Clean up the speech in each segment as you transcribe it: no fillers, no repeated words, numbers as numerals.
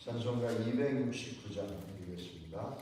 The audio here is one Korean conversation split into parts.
찬송가 269장 드리겠습니다.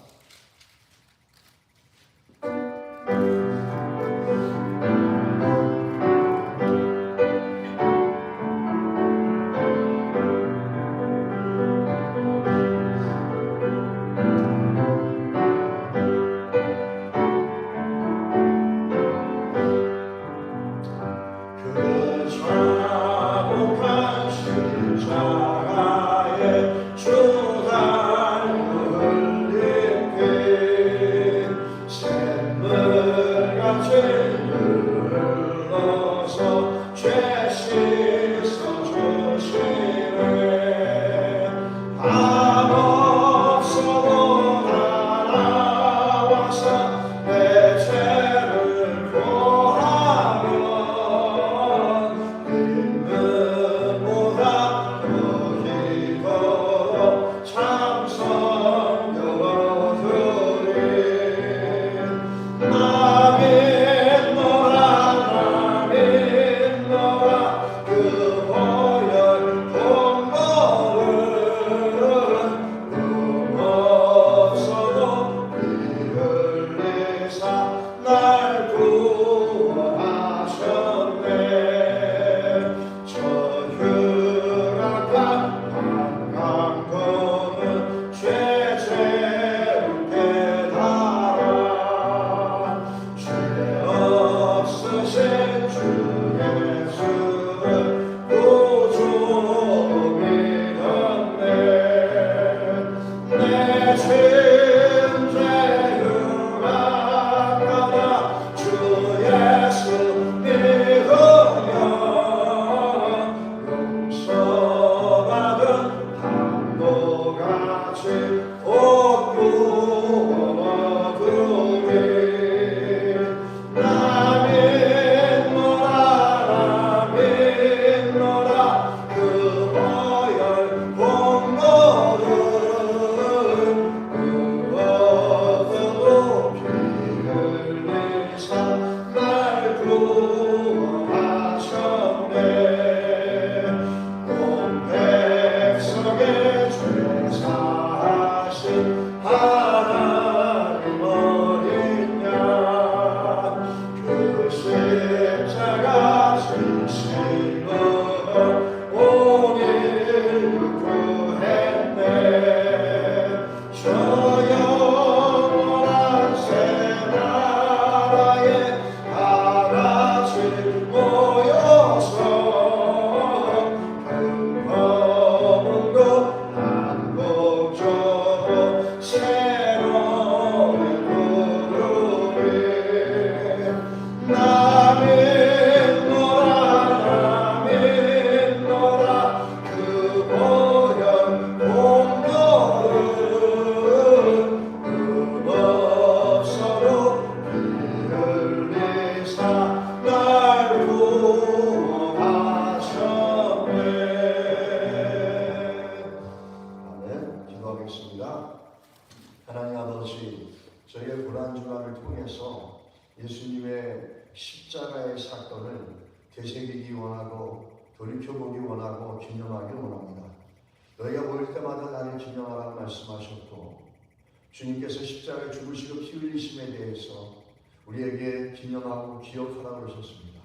하나님 아버지, 저희의 고난주간을 통해서 예수님의 십자가의 사건을 되새기기 원하고 돌이켜보기 원하고 기념하기 원합니다. 너희가 모일 때마다 나를 기념하라고 말씀하셨고 주님께서 십자가에 죽으시고 피 흘리심에 대해서 우리에게 기념하고 기억하라고 그러셨습니다.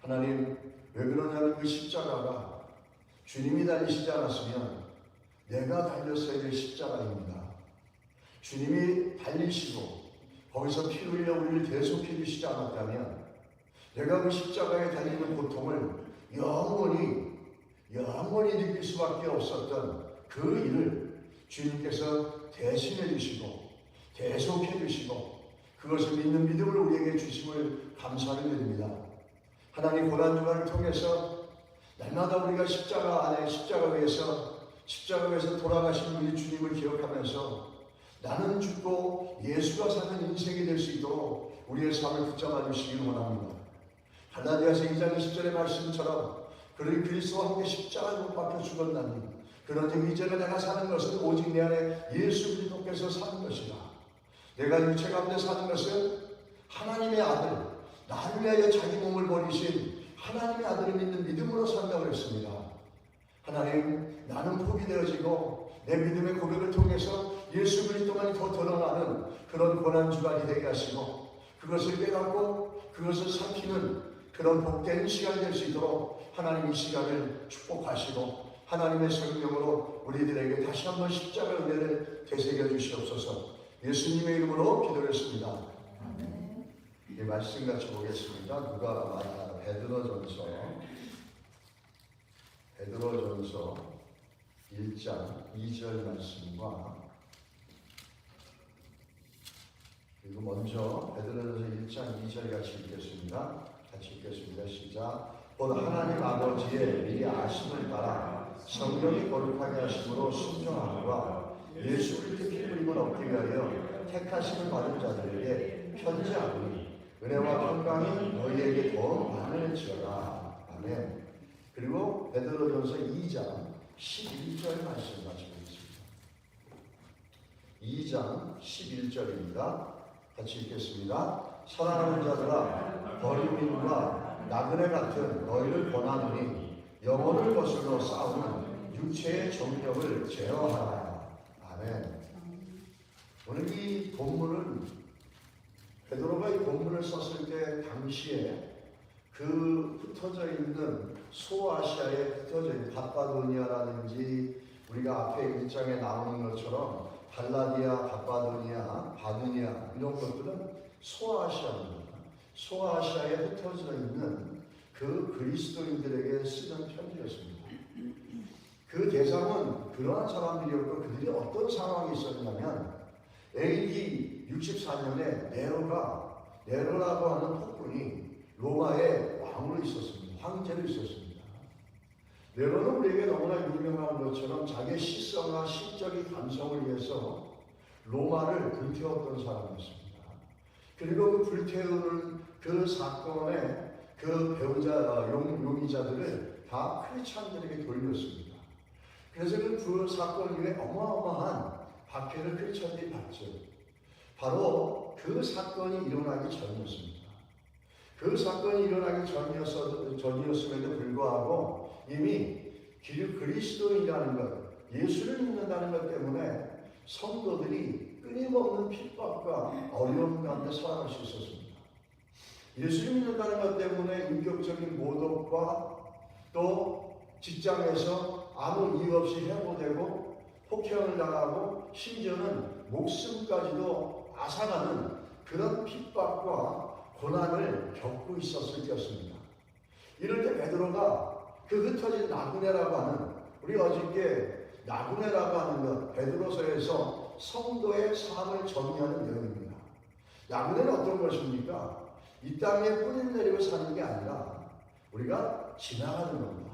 하나님, 왜 그러냐면 그 십자가가 주님이 달리시지 않았으면 내가 달렸어야 될 십자가입니다. 주님이 달리시고 거기서 피 흘려 우리를 대속해 주시지 않았다면 내가 그 십자가에 달리는 고통을 영원히 느낄 수밖에 없었던 그 일을 주님께서 대신해 주시고 대속해 주시고 그것을 믿는 믿음을 우리에게 주심을 감사를 드립니다. 하나님, 고난주간을 통해서 날마다 우리가 십자가 안에 십자가 위에서 돌아가신 우리 주님을 기억하면서 나는 죽고 예수가 사는 인생이 될 수 있도록 우리의 삶을 붙잡아 주시기를 원합니다. 갈라디아서 2장 20절의 말씀처럼 그를 그리스도와 함께 십자가에 못 박혀 죽었나니 그런즉 이제는 내가 사는 것은 오직 내 안에 예수 그리스도께서 사는 것이라. 내가 육체 가운데 사는 것은 하나님의 아들, 나를 위하여 자기 몸을 버리신 하나님의 아들을 믿는 믿음으로 산다고 했습니다. 하나님, 나는 포기되어지고 내 믿음의 고백을 통해서 예수 그리스도만이 더 드러나는 그런 고난주간이 되게 하시고 그것을 깨닫고 그것을 삼키는 그런 복된 시간이 될 수 있도록 하나님 이 시간을 축복하시고 하나님의 성령으로 우리들에게 다시 한번 십자가 은혜를 되새겨 주시옵소서. 예수님의 이름으로 기도했습니다. 이 말씀 같이 보겠습니다. 누가 베드로전서 1장 2절 말씀과 그리고 먼저 베드로전서 1장 2절 같이 읽겠습니다. 시작. 곧 하나님 아버지의 미리 아심을 따라 성령이 거룩하게 하심으로 순종함과 예수 그리스도 피 흘림을 얻기 위하여 택하심을 받은 자들에게 편지하오니 은혜와 평강이 너희에게 더 많을지어다. 아멘. 그리고 베드로전서 2장 11절 말씀 같이 보겠습니다. 2장 11절입니다. 같이 읽겠습니다. 사랑하는 자들아, 버림임과 나그네 같은 너희를 권하노니 영혼을 거슬러 싸우는 육체의 정력을 제어하라. 아멘. 오늘 이 본문은 베드로가 이 본문을 썼을 때 당시에 그 흩어져 있는 소아시아에 흩어져 있는 갑바도니아라든지 우리가 앞에 1장에 나오는 것처럼 갈라디아, 갑바도니아, 바두니아 이런 것들은 소아시아입니다. 소아시아에 흩어져 있는 그 그리스도인들에게 쓰는 편지였습니다. 그 대상은 그러한 사람들이었고 그들이 어떤 상황이 있었냐면 AD 64년에 네로라고 하는 폭군이 로마의 왕으로 있었습니다. 황제로 있었습니다. 네로는 우리에게 너무나 유명한 것처럼 자기의 시성과 시적인 감성을 위해서 로마를 불태웠던 사람이었습니다. 그리고 그 불태우는 그 사건의 그 배우자, 용의자들을 다 크리스찬들에게 돌렸습니다. 그래서 그 사건 이후에 어마어마한 박해를 크리스찬들이 받죠. 바로 그 사건이 일어나기 전이었습니다. 그 사건이 일어나기 전이었음에도 불구하고 이미 그리스도인이라는 것, 예수를 믿는다는 것 때문에 성도들이 끊임없는 핍박과 어려움 가운데 살아갈 수 있었습니다. 예수를 믿는다는 것 때문에 인격적인 모독과 또 직장에서 아무 이유 없이 해고되고 폭행을 당하고 심지어는 목숨까지도 앗아가는 그런 핍박과 고난을 겪고 있었을 때였습니다. 이럴 때 베드로가 그 흩어진 나그네라고 하는, 우리 어저께 나그네라고 하는 것, 베드로서에서 성도의 삶을 정의하는 내용입니다. 나그네는 어떤 것입니까? 이 땅에 뿌리 내리고 사는 게 아니라 우리가 지나가는 겁니다.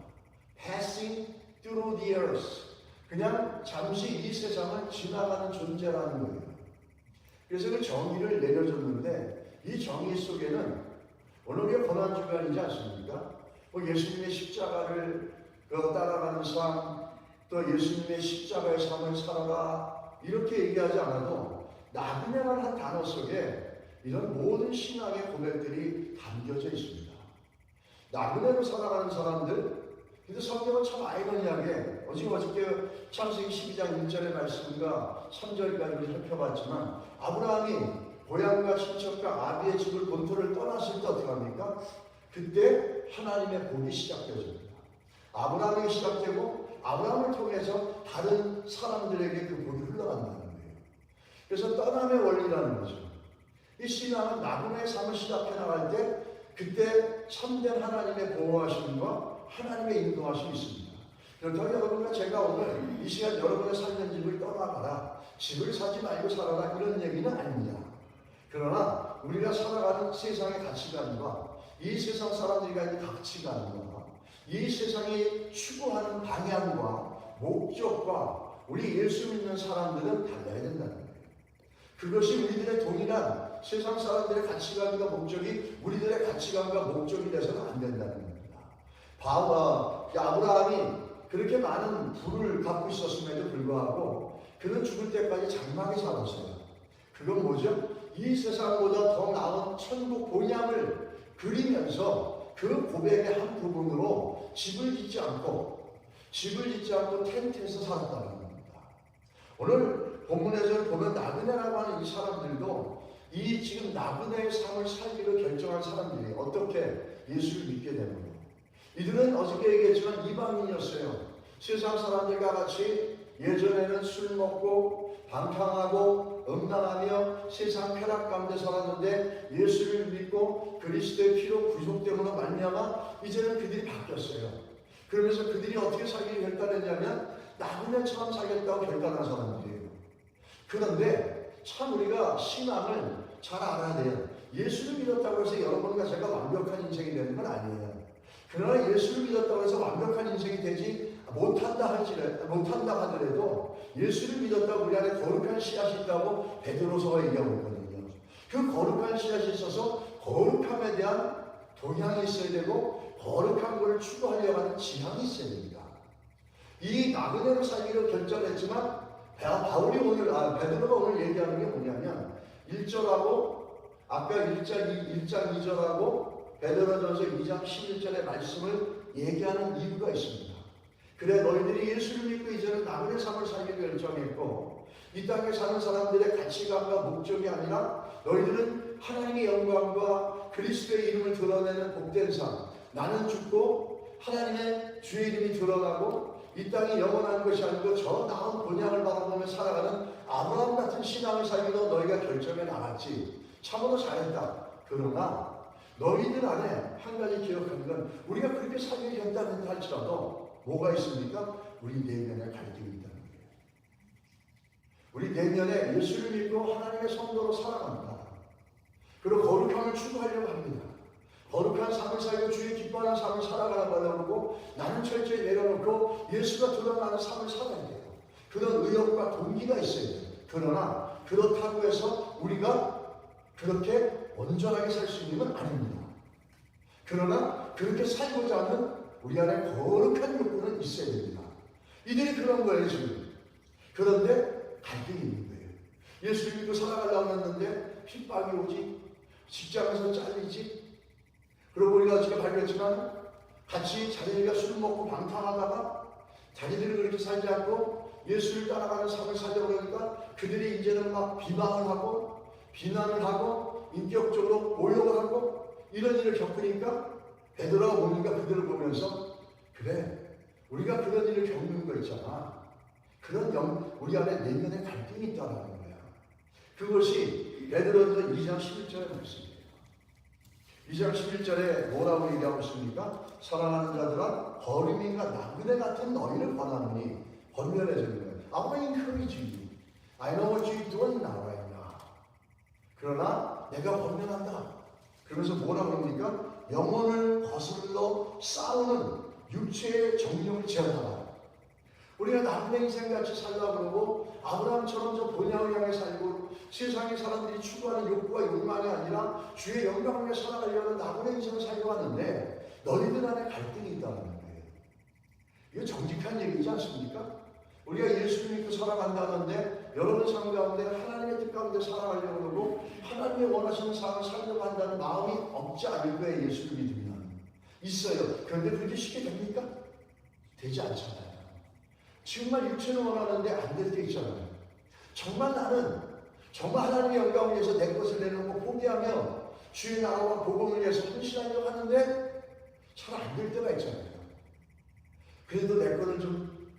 Passing through the earth. 그냥 잠시 이 세상을 지나가는 존재라는 거예요. 그래서 그 정의를 내려줬는데 이 정의 속에는 오늘 우리가 고난주간이지 않습니까? 예수님의 십자가를 따라가는 삶, 또 예수님의 십자가의 삶을 살아라 이렇게 얘기하지 않아도 나그네라는 한 단어 속에 이런 모든 신앙의 고백들이 담겨져 있습니다. 나그네로 살아가는 사람들, 근데 성경은 참 아이러니하게 어저께 창세기 12장 1절의 말씀과 3절까지 우리 살펴봤지만 아브라함이 고향과 친척과 아비의 집을 본토를 떠났을 때 어떻게 합니까? 그때 하나님의 복이 시작되어집니다. 아브라함이 시작되고 아브라함을 통해서 다른 사람들에게 그 복이 흘러간다는 거예요. 그래서 떠남의 원리라는 거죠. 이 신앙은 나그네의 삶을 시작해 나갈 때 그때 참된 하나님의 보호하심과 하나님의 인도하심이 있습니다. 그렇다고 여러분과 제가 오늘 이 시간 여러분의 살던 집을 떠나가라, 집을 사지 말고 살아라 이런 얘기는 아닙니다. 그러나 우리가 살아가는 세상의 가치관과 이 세상 사람들이 가진 가치관과 이 세상이 추구하는 방향과 목적과 우리 예수 믿는 사람들은 달라야 된다는 거예요. 그것이 우리들의 동일한 세상 사람들의 가치관과 목적이 우리들의 가치관과 목적이 돼서는 안 된다는 겁니다. 아브라함이 그렇게 많은 부를 갖고 있었음에도 불구하고 그는 죽을 때까지 장막에 살았어요. 그건 뭐죠? 이 세상보다 더 나은 천국 본향을 그리면서 그 고백의 한 부분으로 집을 짓지 않고 텐트에서 살았다는 겁니다. 오늘 본문에서 보면 나그네라고 하는 이 사람들도 이 지금 나그네의 삶을 살기로 결정한 사람들이 어떻게 예수를 믿게 되는 거예요. 이들은 어저께 얘기했지만 이방인이었어요. 세상 사람들과 같이 예전에는 술 먹고 방탕하고 음란하며 세상 쾌락 가운데 살았는데 예수를 믿고 그리스도의 피로 구속됨으로 말미암아 이제는 그들이 바뀌었어요. 그러면서 그들이 어떻게 살기를 결단했냐면 나그네처럼 살겠다고 결단한 사람들이에요. 그런데 참 우리가 신앙을 잘 알아야 돼요. 예수를 믿었다고 해서 여러분과 제가 완벽한 인생이 되는 건 아니에요. 그러나 예수를 믿었다고 해서 완벽한 인생이 되지 못한다 하더라도 예수를 믿었다고 우리 안에 거룩한 씨앗이 있다고 베드로서가 얘기하고 있거든요. 그 거룩한 씨앗이 있어서 거룩함에 대한 동향이 있어야 되고 거룩한 것을 추구하려고 하는 지향이 있어야 됩니다. 이 나그네로 살기로 결정했지만 베드로가 오늘 얘기하는 게 뭐냐면 1절하고 아까 1장 2절하고 베드로전서 2장 11절의 말씀을 얘기하는 이유가 있습니다. 그래 너희들이 예수를 믿고 이제는 나그네 삶을 살기로 결정했고 이 땅에 사는 사람들의 가치관과 목적이 아니라 너희들은 하나님의 영광과 그리스도의 이름을 드러내는 복된 삶, 나는 죽고 하나님의 주의 이름이 드러나고 이 땅이 영원한 것이 아니고 저 나은 본향을 바라보며 살아가는 아브라함 같은 신앙을 살기로 너희가 결정해 나갔지. 참으로 잘했다. 그러나 너희들 안에 한 가지 기억하는 건 우리가 그렇게 살기를 결단한다 할지라도 뭐가 있습니까? 우리 내면에 갈등이 있다는 거예요. 우리 내면에 예수를 믿고 하나님의 성도로 살아갑니다. 그리고 거룩함을 추구하려고 합니다. 거룩한 삶을 살고 주의 기뻐하는 삶을 살아가려고 하고 나는 철저히 내려놓고 예수가 드러나는 삶을 살아야 돼요. 그런 의욕과 동기가 있어야 돼요. 그러나 그렇다고 해서 우리가 그렇게 온전하게 살 수 있는 건 아닙니다. 그러나 그렇게 살고자 하는 우리 안에 거룩한 욕구는 있어야 됩니다. 이들이 그런 거예요 지금. 그런데 갈등이 있는 거예요. 예수를 믿고 살아가려고 했는데 핍박이 오지, 직장에서 잘리지. 그러고 우리가 지금 발견했지만 같이 자기들과 술 먹고 방탕하다가 자기들이 그렇게 살지 않고 예수를 따라가는 삶을 살려고 그러니까 그들이 이제는 막 비방을 하고 비난을 하고 인격적으로 모욕을 하고 이런 일을 겪으니까 베드로가 뭡니까? 그들을 보면서 그래 우리가 그런 일을 겪는 거 있잖아. 그런 우리 안에 내면에 갈등이 있다는 거야. 그것이 베드로전서 2장 11절에 말씀이에요. 2장 11절에 뭐라고 얘기하고 있습니까? 사랑하는 자들아 거림인가 나그네 같은 너희를 권하노니 번면해주는 거예요. I will encourage you. I know what you're doing now right now. 그러나 내가 번면한다. 그러면서 뭐라고 합니까? 영혼을 거슬러 싸우는 육체의 정욕을 제한하라. 우리가 나그네 인생같이 살려고 그러고 아브라함처럼 저 본향을 향해 살고 세상의 사람들이 추구하는 욕구와 욕망이 아니라 주의 영광을 위해 살아가려는 나그네 인생을 살려고 하는데 너희들 안에 갈등이 있다는 거예요. 이거 정직한 얘기지 않습니까? 우리가 예수를 믿고 살아간다는데 여러분 삶 가운데 하나님의 뜻 가운데 살아가려고 그러고 하나님의 원하시는 삶을 살려고 한다는 마음이 없지 않을 거예요. 예수를 믿으면 있어요. 그런데 그렇게 쉽게 됩니까? 되지 않잖아요. 정말 육체는 원하는데 안 될 때 있잖아요. 정말 나는 정말 하나님의 영광을 위해서 내 것을 내놓고 포기하며 주의 나라와 복음을 위해서 헌신하려고 하는데 잘 안 될 때가 있잖아요. 그래도 내 거는 좀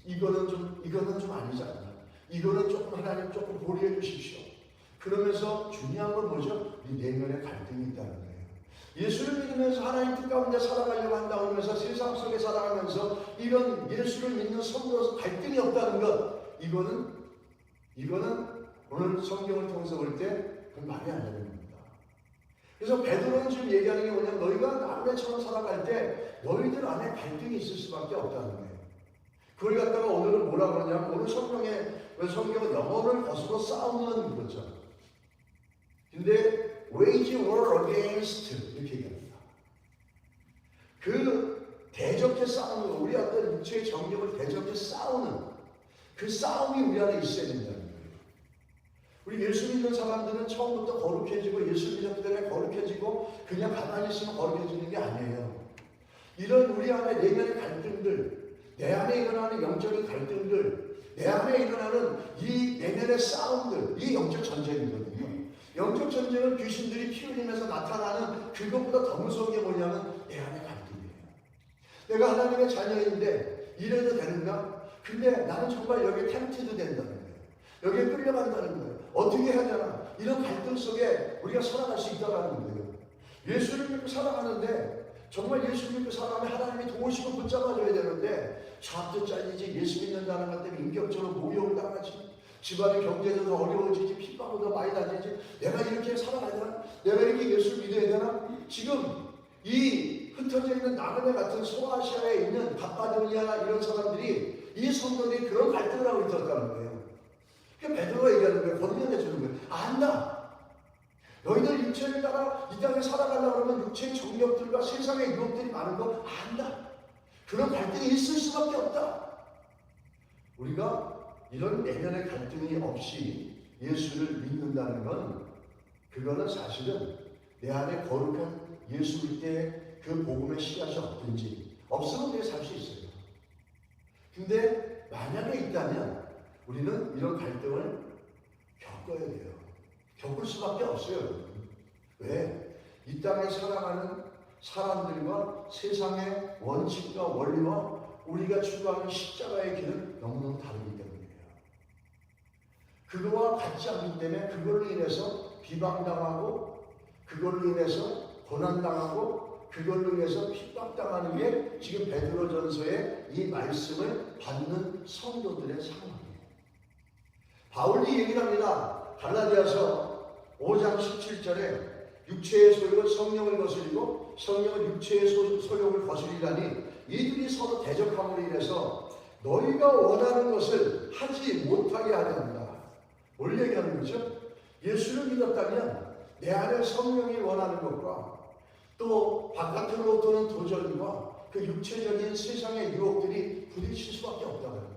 이거는 좀 아니지 않나. 이거는 조금 하나님 조금 고려해 주십시오. 그러면서 중요한 건 뭐죠? 이 내면의 갈등이 있다는 거예요. 예수를 믿으면서 하나님 뜻 가운데 살아가려고 한다고 하면서 세상 속에 살아가면서 이런 예수를 믿는 성도로서 갈등이 없다는 것, 이거는 오늘 성경을 통해서 볼 때 그 말이 안 되는 겁니다. 그래서 베드로는 지금 얘기하는 게 뭐냐면 너희가 나그네처럼 살아갈 때 너희들 안에 갈등이 있을 수밖에 없다는 거예요. 그걸 갖다가 오늘은 뭐라 그러냐면 오늘 성경은 영혼을 거스러 싸우는 거죠. 근데 wage war against 이렇게 얘기합니다. 그 대적해 싸우는 거, 우리 어떤 육체의 정력을 대적해 싸우는 그 싸움이 우리 안에 있어야 된다는 거예요. 우리 예수 믿는 사람들은 처음부터 거룩해지고 예수 믿는 때문에 거룩해지고 그냥 가만히 있으면 거룩해지는 게 아니에요. 이런 우리 안에 내면의 갈등들, 내 안에 일어나는 영적인 갈등들, 내 안에 일어나는 이 내면의 싸움들, 이 영적 전쟁이거든요. 영적 전쟁은 귀신들이 피 흘리면서 나타나는 그것보다 더 무서운 게 뭐냐면 내 안에 갈등이에요. 내가 하나님의 자녀인데 이래도 되는가? 근데 나는 정말 여기에 템트도 된다는 거예요. 여기에 끌려간다는 거예요. 어떻게 해야 되나? 이런 갈등 속에 우리가 살아갈 수 있다는 거예요. 예수를 믿고 살아가는데 정말 예수 믿고 살아가면 하나님이 도우시고 붙잡아줘야 되는데 좌도 잘리지, 예수 믿는다는 것 때문에 인격적으로 모욕을 당하지, 집안의 경제도 더 어려워지지, 핍박도 더 많이 다니지, 내가 이렇게 살아가야 되나? 내가 이렇게 예수를 믿어야 되나? 지금 이 흩어져 있는 나그네 같은 소아시아에 있는 바파도니아 이런 사람들이, 이 성도들이 그런 갈등을 하고 있었다는 거예요. 그러니까 베드로가 얘기하는 거예요. 권면해 주는 거예요. 안다. 너희들 육체를 따라 이 땅에 살아가려고 하면 육체의 정력들과 세상의 유혹들이 많은 거 안다. 그런 갈등이 있을 수밖에 없다. 우리가 이런 내면의 갈등이 없이 예수를 믿는다는 건, 그거는 사실은 내 안에 거룩한 예수 믿을 때 그 복음의 씨앗이 없든지 없으면 우리가 살 수 있어요. 근데 만약에 있다면 우리는 이런 갈등을 겪어야 돼요. 겪을 수밖에 없어요. 왜? 이 땅에 살아가는 사람들과 세상의 원칙과 원리와 우리가 추구하는 십자가의 길은 너무너무 다르기 때문이에요. 그거와 같지 않기 때문에 그걸로 인해서 비방당하고, 그걸로 인해서 고난당하고, 그걸로 인해서 핍박당하는 게 지금 베드로전서의 이 말씀을 받는 성도들의 상황이에요. 바울이 얘기를 합니다. 갈라디아서 5장 17절에 육체의 소욕은 성령을 거스리고 성령은 육체의 소욕을 거스리다니 이들이 서로 대적함으로 인해서 너희가 원하는 것을 하지 못하게 하려 한다. 뭘 얘기하는 거죠? 예수를 믿었다면 내 안에 성령이 원하는 것과 또 바깥으로부터는 도전과 그 육체적인 세상의 유혹들이 부딪힐 수밖에 없다는 거예요.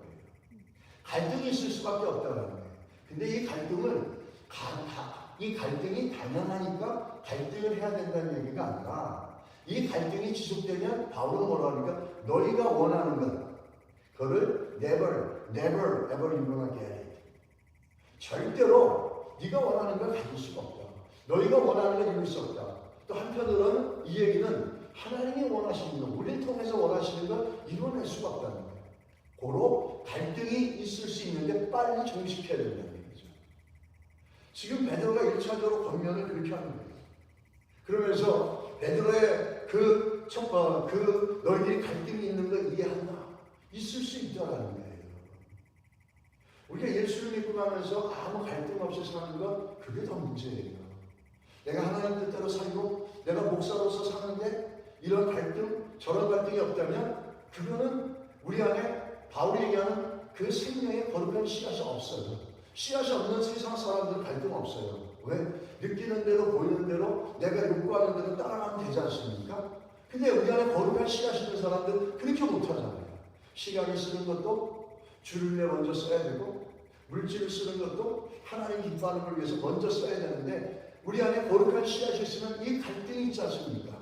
갈등이 있을 수밖에 없다는 거예요. 근데 이 갈등이 당연하니까 갈등을 해야 된다는 얘기가 아니라, 이 갈등이 지속되면 바울은 뭐라 하니까 너희가 원하는 것, 그거를 never ever you gonna get it. 절대로 네가 원하는 걸 가질 수가 없다. 너희가 원하는 걸 이룰 수 없다. 또 한편으로는 이 얘기는 하나님이 원하시는 것, 우리를 통해서 원하시는 걸 이뤄낼 수가 없다는 거예요. 고로 갈등이 있을 수 있는데 빨리 종식해야 된다는 얘기죠. 지금 베드로가 1차적으로 권면을 그렇게 하는 거예요. 그러면서 베드로의 그 너희들이 갈등이 있는 걸 이해한다. 있을 수 있다라는 거예요. 우리가 예수를 믿고 나면서 아무 갈등 없이 사는 것, 그게 더 문제예요. 내가 하나님 뜻대로 살고 내가 목사로서 사는데 이런 갈등, 저런 갈등이 없다면 그거는 우리 안에 바울이 얘기하는 그 생명의 거룩한 씨앗이 없어요. 씨앗이 없는 세상 사람들은 갈등 없어요. 왜? 느끼는 대로 보이는 대로 내가 욕구하는 대로 따라가면 되지 않습니까? 근데 우리 안에 거룩한 씨앗이 있는 사람들은 그렇게 못하잖아요. 시간이 쓰는 것도 주를 위해 먼저 써야 되고, 물질을 쓰는 것도 하나님 기뻐하는 걸 위해서 먼저 써야 되는데, 우리 안에 거룩한 씨앗이 있으면 이 갈등이 있지 않습니까?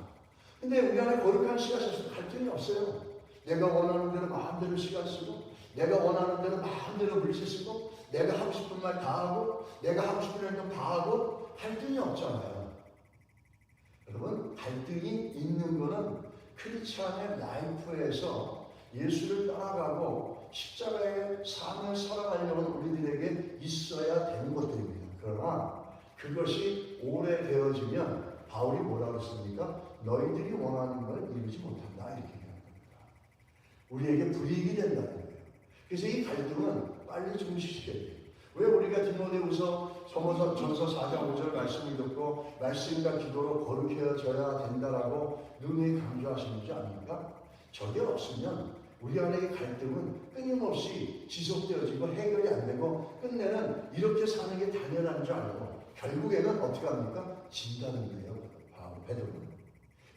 근데 우리 안에 거룩한 씨앗이 없으면 갈등이 없어요. 내가 원하는 대로 마음대로 시간 쓰고, 내가 원하는 대로 마음대로 물질 쓰고, 내가 하고 싶은 말 다 하고, 내가 하고 싶은 행동 다 하고, 갈등이 없잖아요. 여러분, 갈등이 있는 거는 크리스찬의 라이프에서 예수를 따라가고 십자가의 삶을 살아가려는 우리들에게 있어야 되는 것들입니다. 그러나 그것이 오래되어지면 바울이 뭐라고 했습니까? 너희들이 원하는 걸 이루지 못한다, 이렇게 얘기합니다. 우리에게 불이익이 된다는 거예요. 그래서 이 갈등은 빨리 종식시켜야 돼요. 왜 우리가 디모데후서 전서 4장 5절 말씀을 듣고 말씀과 기도로 거룩해져야 된다라고 능히 강조하시는지 아닙니까? 저게 없으면 우리 안의 갈등은 끊임없이 지속되어지고 해결이 안 되고 끝내는 이렇게 사는 게 당연한 줄 알고 결국에는 어떻게 합니까? 진다는 거예요. 베드로는.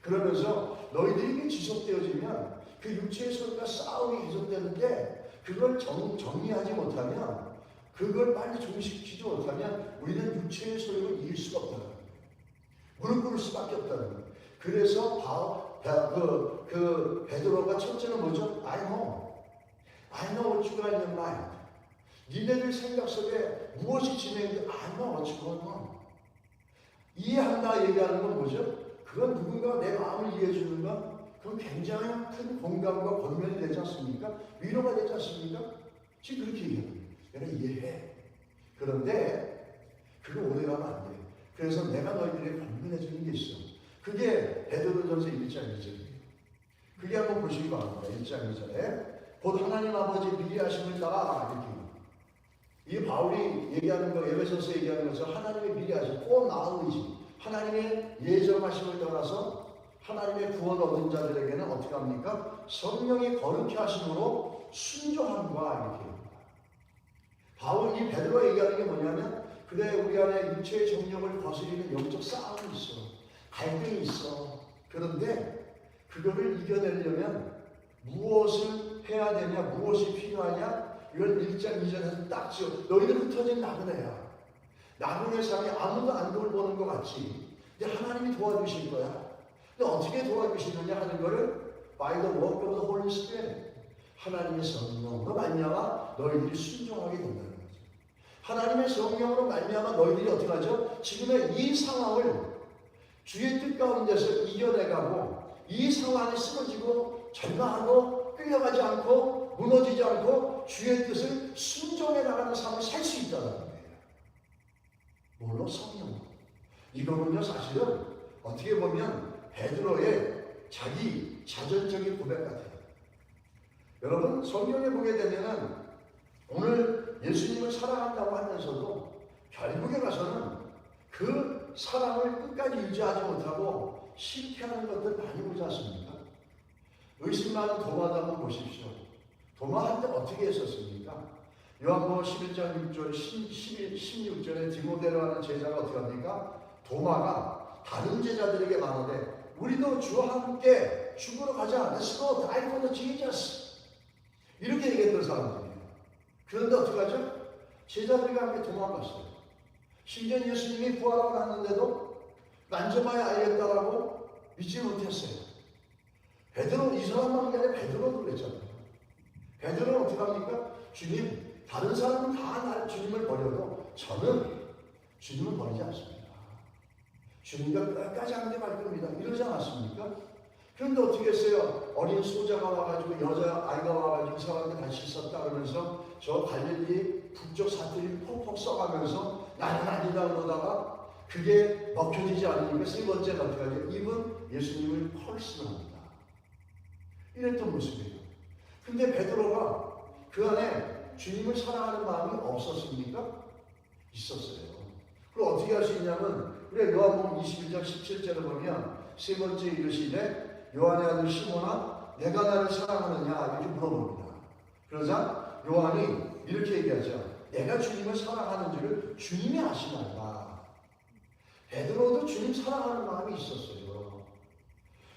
그러면서 너희들이 지속되어지면 그 육체의 소리가 싸움이 계속되는데 그걸 정리하지 못하면, 그걸 빨리 종식시키지 못하면 우리는 육체의 소리를 이길 수가 없다는 거예요. 무릎 꿇을 수밖에 없다는 거예요. 그래서 베드로가 첫째는 뭐죠? I know what you got in your mind. 니네들 생각 속에 무엇이 진행돼? I know what you got on. 이해한다 얘기하는 건 뭐죠? 그건 누군가 내 마음을 이해해 주는 거, 그건 굉장히 큰 공감과 권면이 되지 않습니까? 위로가 되지 않습니까? 지금 그렇게 얘기합니다. 내가 이해해. 그런데 그거 오래가면 안 돼. 그래서 내가 너희들에게 권면해 주는 게 있어. 그게 베드로전서 1장 2절이에요. 그게 한번 보시기 바랍니다. 1장 2절에 곧 하나님 아버지 미리 하심을 따라, 이렇게 이 바울이 얘기하는 거, 에베소서 얘기하는 것은 하나님의 미리 하심, foreknowledge, 하나님의 예정하심을 따라서 하나님의 구원 얻은 자들에게는 어떻게 합니까? 성령이 거룩히 하심으로 순종함과, 이렇게 합니다. 바울 이 베드로가 얘기하는 게 뭐냐면, 그래 우리 안에 육체의 정욕을 거스리는 영적 싸움이 있어, 갈등이 있어. 그런데 그거를 이겨내려면 무엇을 해야 되냐, 무엇이 필요하냐, 이걸 1장 2절에서 딱 지어. 너희들 흩어진 나그네야. 나그네 삶이 아무도 안 돌보는 것 같지. 근데 하나님이 도와주실 거야. 근데 어떻게 도와주시느냐 하는 거를 by the work of the Holy Spirit, 하나님의 성령으로 말미암아 너희들이 순종하게 된다는 거죠. 하나님의 성령으로 말미암아 너희들이 어떻게 하죠? 지금의 이 상황을 주의 뜻 가운데서 이겨내가고, 이 상황에 쓰러지고 절망하고 끌려가지 않고 무너지지 않고 주의 뜻을 순종해 나가는 삶을 살 수 있다는 거예요. 물론 성령. 이거는요 사실은 어떻게 보면 베드로의 자기 자전적인 고백 같아요. 여러분 성경에 보게 되면은 오늘 예수님을 사랑한다고 하면서도 결국에 가서는 그 사랑을 끝까지 유지하지 못하고 실패하는 것들 많이 보지 않습니까? 의심 많은 도마도 한번 보십시오. 도마 한때 어떻게 했었습니까? 요한복음 11장 6절 16절에 디모데라는 제자가 어떻게 합니까? 도마가 다른 제자들에게 말하되 우리도 주와 함께 죽으러 가자. Let's go, die for the Jesus. 이렇게 얘기했던 사람들이에요. 그런데 어떻게 하죠? 제자들과 함께 도망갔어요. 심지어 예수님이 부활하고 났는데도 만져봐야 알겠다라고 믿지 못했어요. 베드로, 이 사람만 아니라 베드로도 그랬잖아요. 베드로는 어떻게 합니까? 주님, 다른 사람은 다 주님을 버려도 저는 주님을 버리지 않습니다. 주님과 끝까지 함께 갈 겁니다. 이러지 않았습니까? 그런데 어떻게 했어요? 어린 소자가 와가지고, 여자아이가 와가지고 이 사람한테 같이 있었다 그러면서 저 갈릴리 북쪽 사투리 퍽퍽 써가면서 나는 아니다 그러다가 그게 먹혀지지 않으니까 세 번째는 어떻게 하죠? 이분 예수님을 펄스합니다. 이랬던 모습이에요. 근데 베드로가 그 안에 주님을 사랑하는 마음이 없었습니까? 있었어요. 그럼 어떻게 할 수 있냐면, 우리가 요한복음 21장 17절을 보면 세 번째 이르시되 요한의 아들 시몬아 내가 나를 사랑하느냐 이렇게 물어봅니다. 그러자 요한이 이렇게 얘기하죠. 내가 주님을 사랑하는 줄을 주님이 아시나이다. 베드로도 주님 사랑하는 마음이 있었어요.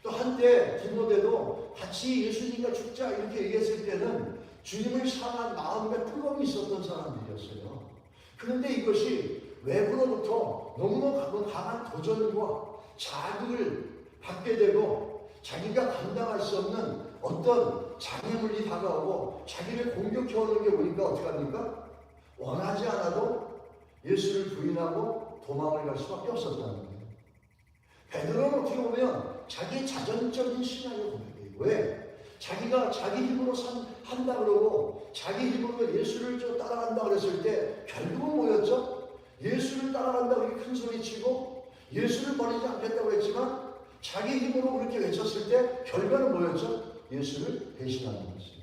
또 한때 디모데도 같이 예수님과 죽자 이렇게 얘기했을 때는 주님을 사랑한 마음과 뜨거움이 있었던 사람들이었어요. 그런데 이것이 외부로부터 너무나 강한 도전과 자극을 받게 되고 자기가 감당할 수 없는 어떤 장애물이 다가오고 자기를 공격해오는 게 오니까 어떻게 합니까? 원하지 않아도 예수를 부인하고 도망을 갈 수밖에 없었다는 거예요. 베드로는 어떻게 보면 자기의 자전적인 신앙의 고백이에요. 왜? 자기가 자기 힘으로 한다 그러고 자기 힘으로 예수를 따라간다 그랬을 때 결국은 뭐였죠? 예수를 따라간다 그렇게 큰 소리 치고 예수를 버리지 않겠다고 했지만 자기 힘으로 그렇게 외쳤을 때 결과는 뭐였죠? 예수를 배신하는 것이에요.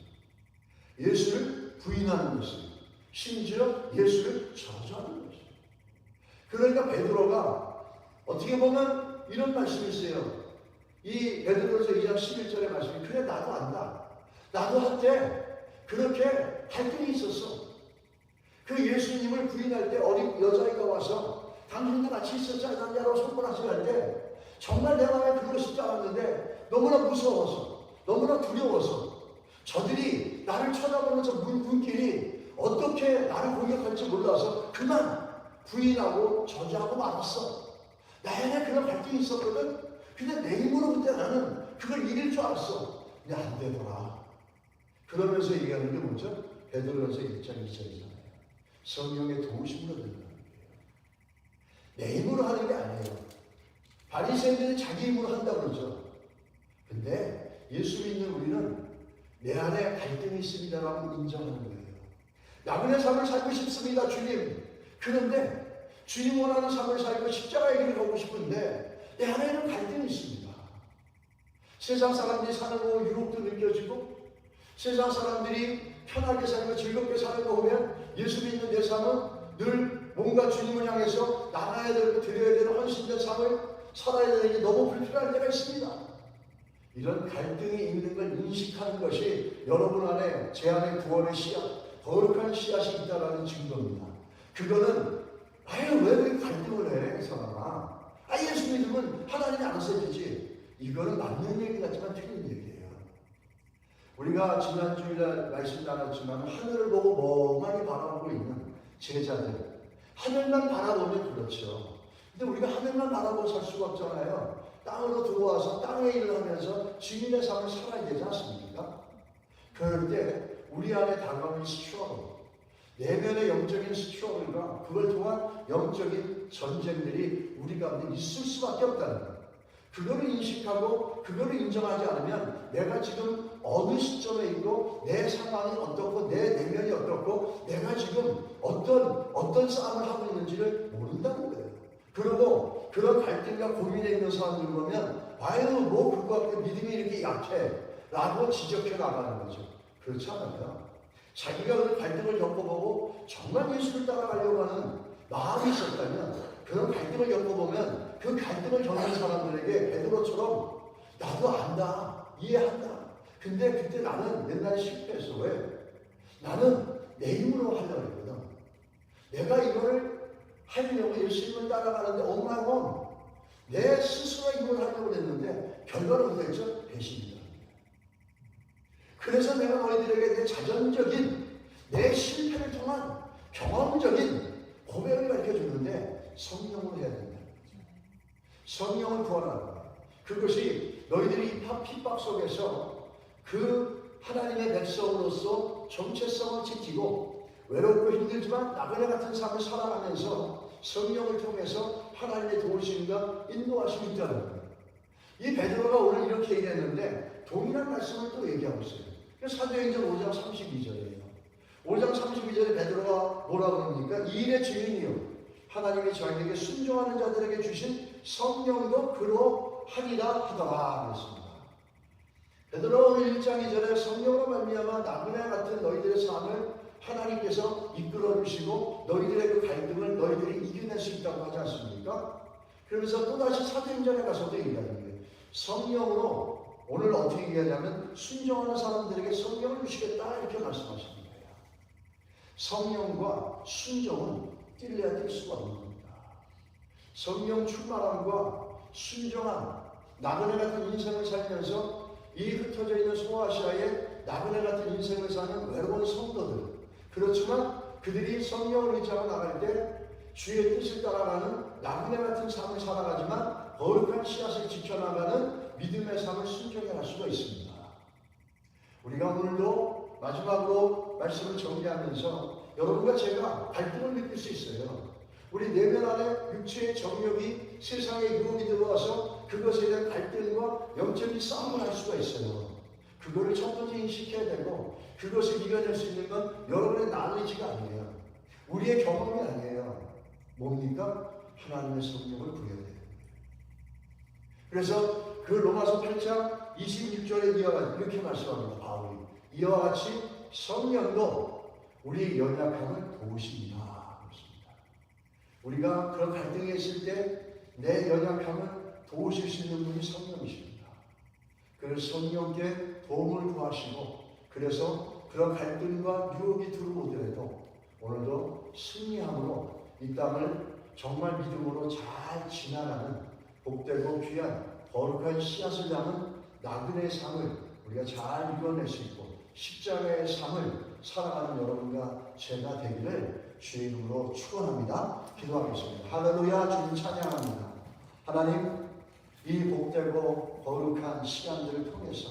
예수를 부인하는 것이에요. 심지어 예수를 저주하는 것이에요. 그러니까 베드로가 어떻게 보면 이런 말씀이 있어요. 이 베드로서 2장 11절의 말씀이 그래 나도 안다. 나도 한때 그렇게 갈등이 있었어. 그 예수님을 부인할 때 어린 여자애가 와서 당신도 같이 있었지 않았냐고 손가락질 할 때 정말 내 마음에 그러고 싶지 않았는데 너무나 무서워서 너무나 두려워서 저들이 나를 쳐다보는 저 눈길이 어떻게 나를 공격할지 몰라서 그만 부인하고 저주하고 말았어. 나에게 그런 갈등이 있었거든. 근데 내 힘으로 그때 나는 그걸 이길 줄 알았어. 근데 안 되더라. 그러면서 얘기하는 게 뭐죠? 베드로전서 1장 2절이잖아요. 성령의 도우심으로 된다는 거예요. 내 힘으로 하는 게 아니에요. 바리새인들이 자기 힘으로 한다고 그러죠. 근데 예수 믿는 우리는 내 안에 갈등이 있습니다라고 인정하는 거예요. 나그네 삶을 살고 싶습니다, 주님. 그런데 주님 원하는 삶을 살고 십자가의 길을 가고 싶은데 내 안에는 갈등이 있습니다. 세상 사람들이 사는 거 유혹도 느껴지고 세상 사람들이 편하게 살고 즐겁게 사는 거 보면 예수 믿는 내 삶은 늘 뭔가 주님을 향해서 나가야 되고 드려야 되는 헌신된 삶을 살아야 되는 게 너무 불편할 때가 있습니다. 이런 갈등이 있는 걸 인식하는 것이 여러분 안에 제 안에 구원의 씨앗, 거룩한 씨앗이 있다는 증거입니다. 그거는 아유 왜 그렇게 갈등을 해 이 사람아. 예수 믿으면 하나님이 알아서 해주지. 이거는 맞는 얘기 같지만 틀린 얘기예요. 우리가 지난 주일날 말씀 나눴지만 하늘을 보고 멍하니 바라보고 있는 제자들, 하늘만 바라보면 그렇죠. 근데 우리가 하늘만 바라보고 살 수가 없잖아요. 땅으로 들어와서 땅의 일을 하면서 주님의 삶을 살아야 되지 않습니까? 그럴 때 우리 안에 다가오는 스트러글, 내면의 영적인 스트러글과 그걸 통한 영적인 전쟁들이 우리 가운데 있을 수밖에 없다는 거예요. 그거를 인식하고 그거를 인정하지 않으면 내가 지금 어느 시점에 있고 내 상황이 어떻고 내 내면이 어떻고 내가 지금 어떤 싸움을 하고 있는지를 모른다는 거예요. 그리고 그런 갈등과 고민에 있는 사람들 보면 아유 뭐 그거 믿음이 이렇게 약해 라고 지적해 나가는 거죠. 그렇지 않아요. 자기가 그 갈등을 겪어보고 정말 예수를 따라가려고 하는 마음이 있었다면 그런 갈등을 겪어보면 그 갈등을 겪는 사람들에게 베드로처럼 나도 안다, 이해한다. 근데 그때 나는 옛날에 실패했어. 왜? 나는 내 힘으로 하려고 했거든. 내가 이거를 하려고 예수님을 따라가는데 엄마는 내 스스로 힘을 하려고 했는데 결과는 어떻게 했죠? 배신이다. 그래서 내가 너희들에게 내 자전적인 내 실패를 통한 경험적인 고백을 가르쳐주는데 성령을 해야 된다. 성령을 구하라. 그것이 너희들이 핍박 속에서 그 하나님의 백성으로서 정체성을 지키고 외롭고 힘들지만 나그네 같은 삶을 살아가면서 성령을 통해서 하나님의 도우심과 인도하심이 있다는 거예요. 이 베드로가 오늘 이렇게 얘기했는데 동일한 말씀을 또 얘기하고 있어요. 사도행전 5장 32절이에요. 5장 32절에 베드로가 뭐라고 합니까? 이 일의 증인이요 하나님이 저에게 순종하는 자들에게 주신 성령도 그로 하리라 하더라 그랬습니다. 베드로가 오늘 1장 2절에 성령으로 말미암아 나그네 같은 너희들의 삶을 하나님께서 이끌어 주시고 너희들의 그 갈등을 너희들이 이겨낼 수 있다고 하지 않습니까? 그러면서 또다시 사도행전에 가서도 얘기하는 거예요. 성령으로 오늘 어떻게 얘기하냐면 순종하는 사람들에게 성령을 주시겠다 이렇게 말씀하시는 거예요. 성령과 순종은 뛸래야 뛸 수가 없는 겁니다. 성령 충만함과 순종함, 나그네 같은 인생을 살면서 이 흩어져 있는 소아시아의 나그네 같은 인생을 사는 외로운 성도들, 그렇지만 그들이 성령을 의지하고 나갈 때 주의 뜻을 따라가는 나그네 같은 삶을 살아가지만 거룩한 씨앗을 지켜나가는 믿음의 삶을 순종해 갈 수가 있습니다. 우리가 오늘도 마지막으로 말씀을 정리하면서 여러분과 제가 갈등을 느낄 수 있어요. 우리 내면 안에 육체의 정욕이 세상의 유혹이 들어와서 그것에 대한 갈등과 영적인 싸움을 할 수가 있어요. 그거를 첫 번째 인식해야 되고, 그것을 이겨낼 수 있는 건 여러분의 나머지가 아니에요. 우리의 경험이 아니에요. 뭡니까? 하나님의 성령을 구해야 돼요. 그래서 그 로마서 8장 26절에 이렇게 말씀합니다. 바울이 이와 같이 성령도 우리 연약함을 도우십니다. 우리가 그런 갈등에 있을 때 내 연약함을 도우실 수 있는 분이 성령이십니다. 그래서 성령께 도움을 구하시고, 그래서 그런 갈등과 유혹이 들어오더라도 오늘도 승리함으로 이 땅을 정말 믿음으로 잘 지나가는 복되고 귀한 거룩한 씨앗을 담은 나그네의 삶을 우리가 잘 이뤄낼 수 있고, 십자가의 삶을 살아가는 여러분과 제가 되기를 주의 이름으로 축원합니다. 기도하겠습니다. 할렐루야. 주님 찬양합니다. 하나님, 이 복되고 거룩한 시간들을 통해서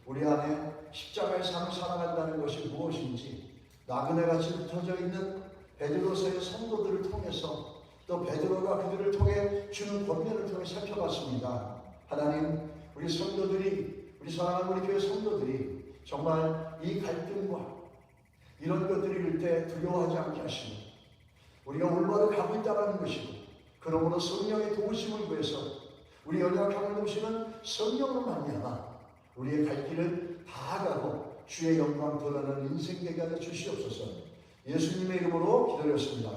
우리 안에 십자가의 삶을 살아간다는 것이 무엇인지 나그네같이 흩어져 있는 베드로서의 성도들을 통해서, 또 베드로가 그들을 통해 주는 권면을 통해 살펴봤습니다. 하나님, 우리 성도들이, 우리 사랑하는 우리 교회 성도들이 정말 이 갈등과 이런 것들이 이럴 때 두려워하지 않게 하시고, 우리가 올바로 가고 있다는 것이고, 그러므로 성령의 도우심을 구해서 우리 연약함을 도우시는 성령으로 말미암아 우리의 갈 길을 다 가고 주의 영광 드러나는 인생 되게 하여 주시옵소서. 예수님의 이름으로 기도했습니다.